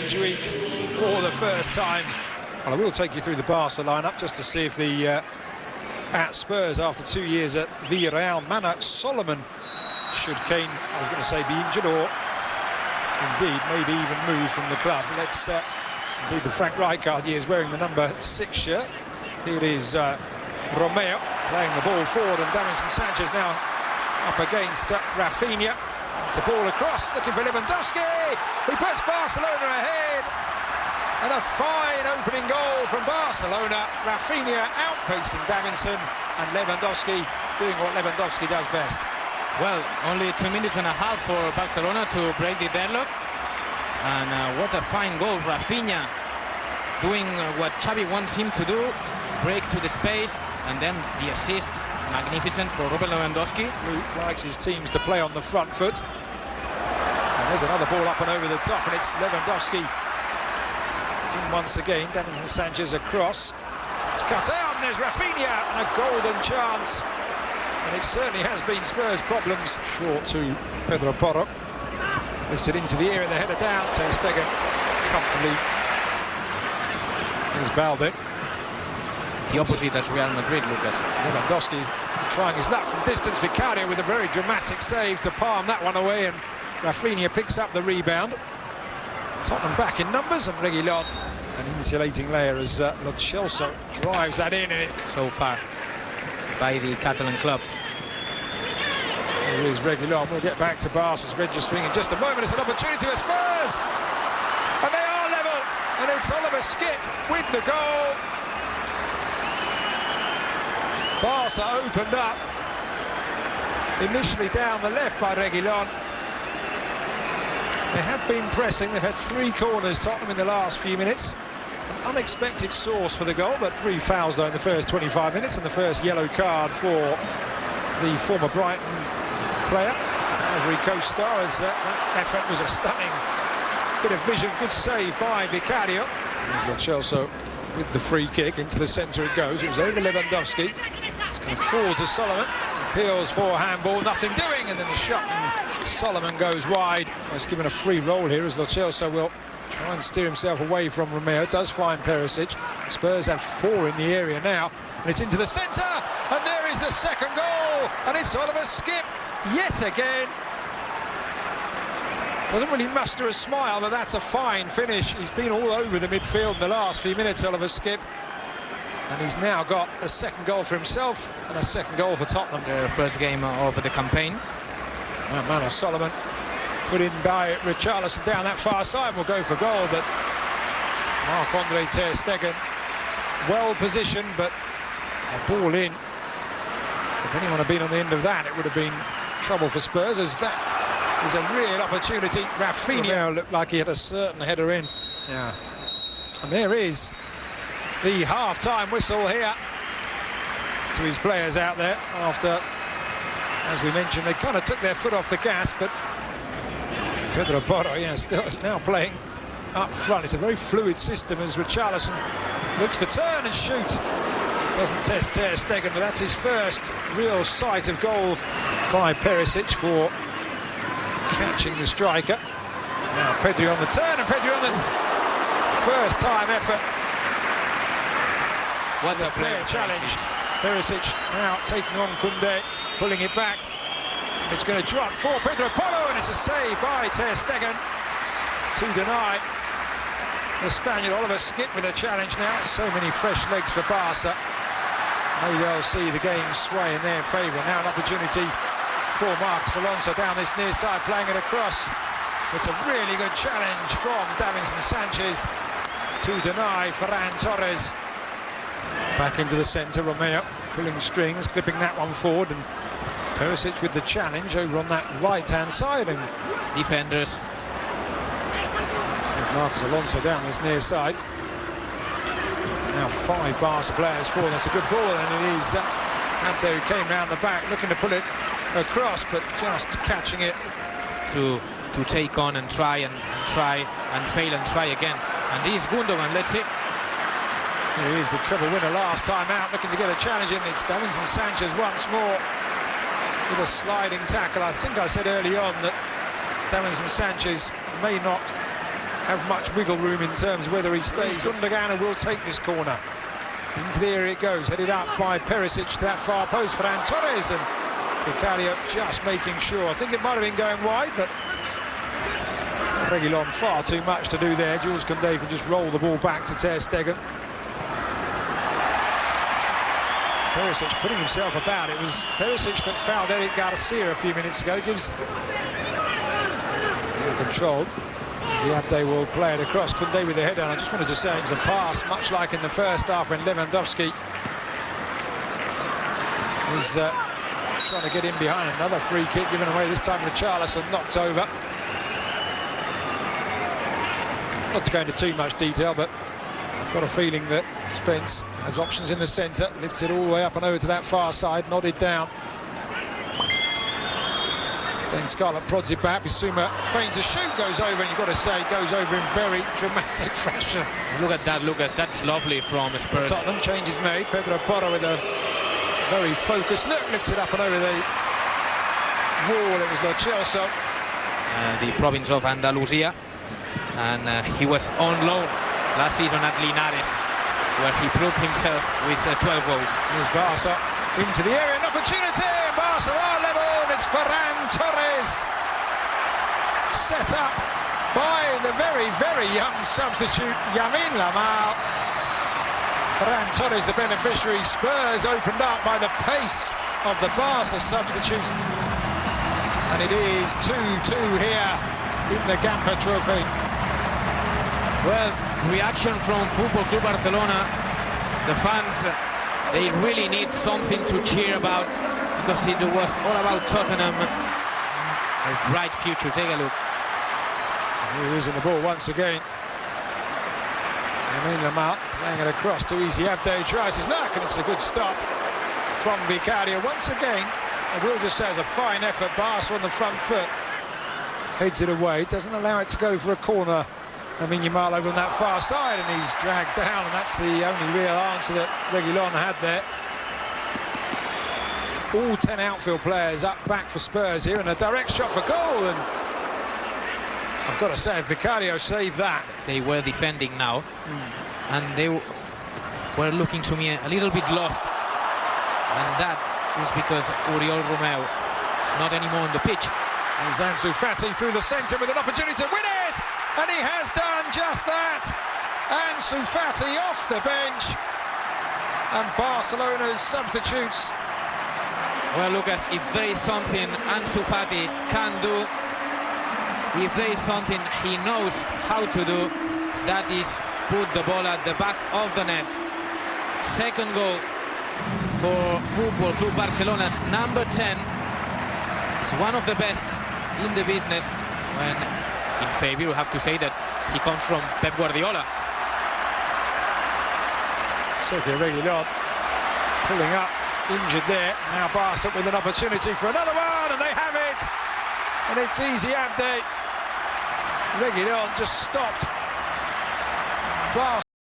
change week for the first time. Well, I will take you through the Barca lineup just to see if the at Spurs after 2 years at Villarreal, Mana Solomon, should Kane, I was going to say, be injured or indeed maybe even moved from the club. Let's indeed the Frank Rijkaard years wearing the number 6 shirt. Here is Romeo playing the ball forward, and Davinson Sanchez now up against Rafinha. It's a ball across, looking for Lewandowski. He puts Barcelona ahead. And a fine opening goal from Barcelona. Rafinha outpacing Davinson, and Lewandowski doing what Lewandowski does best. Well, only 2 minutes and a half for Barcelona to break the deadlock. And what a fine goal. Rafinha doing what Xavi wants him to do. Break to the space, and then the assist. Magnificent for Robert Lewandowski. Luke likes his teams to play on the front foot. And there's another ball up and over the top, and it's Lewandowski in once again. Davinson Sanchez across. It's cut out, and there's Rafinha, and a golden chance. And it certainly has been Spurs' problems. Short to Pedro Porro. Lifts it into the air and the header down. Ter Stegen comfortably. There's Balde. The opposite as Real Madrid, Lucas. Lewandowski trying his luck from distance. Vicario with a very dramatic save to palm that one away, and Rafinha picks up the rebound. Tottenham back in numbers, and Reguilon, an insulating layer as Lo Celso drives that in, and it so far by the Catalan club. Here is Reguilon. We'll get back to Barca's registering in just a moment. It's an opportunity for Spurs, and they are level, and it's Oliver Skipp with the goal. Barca opened up, initially down the left by Reguilon. They have been pressing. They've had 3 corners, Tottenham, in the last few minutes. An unexpected source for the goal, but 3 fouls though in the first 25 minutes, and the first yellow card for the former Brighton player, Ivory Coast star, as that effort was a stunning bit of vision. Good save by Vicario. There's Lo Celso with the free kick. Into the centre it goes. It was over Lewandowski. It's going to fall to Solomon. Appeals for handball, nothing doing, and then the shot from Solomon goes wide. It's given a free roll here as Lo Celso will try and steer himself away from Romeo. Does find Perisic. Spurs have 4 in the area now, and it's into the centre, and there is the second goal, and it's Oliver Skipp yet again. Doesn't really muster a smile, but that's a fine finish. He's been all over the midfield in the last few minutes, Oliver Skipp. And he's now got a second goal for himself and a second goal for Tottenham. Their first game of the campaign. Mana Solomon put in by Richarlison down that far side, will go for goal, but Marc-Andre Ter Stegen well positioned, but a ball in. If anyone had been on the end of that, it would have been trouble for Spurs, as that is a real opportunity. Rafinha looked like he had a certain header in. Yeah. And there is the half-time whistle here to his players out there after, as we mentioned, they kind of took their foot off the gas, but Pedro Porro, yeah, still now playing up front. It's a very fluid system as Richarlison looks to turn and shoot. Doesn't test Ter Stegen, but that's his first real sight of goal by Perisic for catching the striker. Now Pedri on the turn, and Pedri on the first time effort. What a player challenge. Perisic now taking on Koundé, pulling it back. It's going to drop for Pedro Porro, and it's a save by Ter Stegen to deny the Spaniard. Oliver Skipp with a challenge now. So many fresh legs for Barca. May well see the game sway in their favour. Now an opportunity for Marcos Alonso down this near side, playing it across. It's a really good challenge from Davinson Sanchez to deny Ferran Torres. Back into the centre, Romeo pulling strings, clipping that one forward, and Perisic with the challenge over on that right-hand side. And defenders. There's Marcos Alonso down this near side. Now 5 Barca players for. That's a good ball, and it is Abdo who came round the back looking to pull it across, but just catching it to take on and try and fail and try again. And this is Gundogan, let's see. Here he is, the treble winner last time out, looking to get a challenge in. It's Davinson Sanchez once more with a sliding tackle. I think I said early on that Davinson Sanchez may not have much wiggle room in terms of whether he stays. Gundogan will take this corner. Into the area it goes, headed up by Perisic to that far post for Torres, and Vicario just making sure. I think it might have been going wide, but Reguilón far too much to do there. Jules Koundé can just roll the ball back to Ter Stegen. Perisic putting himself about. It was Perisic that fouled Eric Garcia a few minutes ago. Gives control. Ziabde will play it across. Koundé with the header. I just wanted to say it was a pass, much like in the first half when Lewandowski was trying to get in behind. Another free kick given away, this time Richarlison knocked over. Not to go into too much detail, but I've got a feeling that Spence has options in the centre, lifts it all the way up and over to that far side, nodded down. Then Scarlett prods it back. Bissouma feigns to shoot, goes over, and you've got to say goes over in very dramatic fashion. Look at that, Lucas. That's lovely from Spurs. Tottenham, change is made. Pedro Porro with a very focused look, lifts it up and over the wall. It was Lo Celso. The province of Andalusia, and he was on loan last season at Linares, where he proved himself with 12 goals. Here's Barca into the area, an opportunity. Barca are level. It's Ferran Torres, set up by the very young substitute Lamine Yamal. Ferran Torres, the beneficiary. Spurs opened up by the pace of the Barca substitute, and it is 2-2 here in the Gamper Trophy. Well, reaction from Football Club Barcelona. The fans, they really need something to cheer about, because it was all about Tottenham. A bright future. Take a look. Here he is in the ball once again. Lamine Yamal playing it across to Ziabde, tries his luck, and it's a good stop from Vicario. Once again, I will just say, it's a fine effort. Barca on the front foot, heads it away, doesn't allow it to go for a corner. Lamine Yamal over on that far side, and he's dragged down, and that's the only real answer that Reguilón had there. All 10 outfield players up back for Spurs here, and a direct shot for goal, and I've got to say, Vicario saved that. They were defending now, and they were looking to me a little bit lost, and that is because Oriol Romeu is not anymore on the pitch. Here's Ansu Fati through the centre with an opportunity to win it, and he has done just that. Ansu Fati off the bench, and Barcelona's substitutes. Well, Lucas, if there is something Ansu Fati can do, if there is something he knows how to do, that is put the ball at the back of the net. Second goal for Football Club Barcelona's number 10. It's one of the best in the business, when in favor, we have to say that he comes from Pep Guardiola. Sergio Reguilón pulling up, injured there. Now Barca with an opportunity for another one, and they have it. And it's easy update. Reguilón just stopped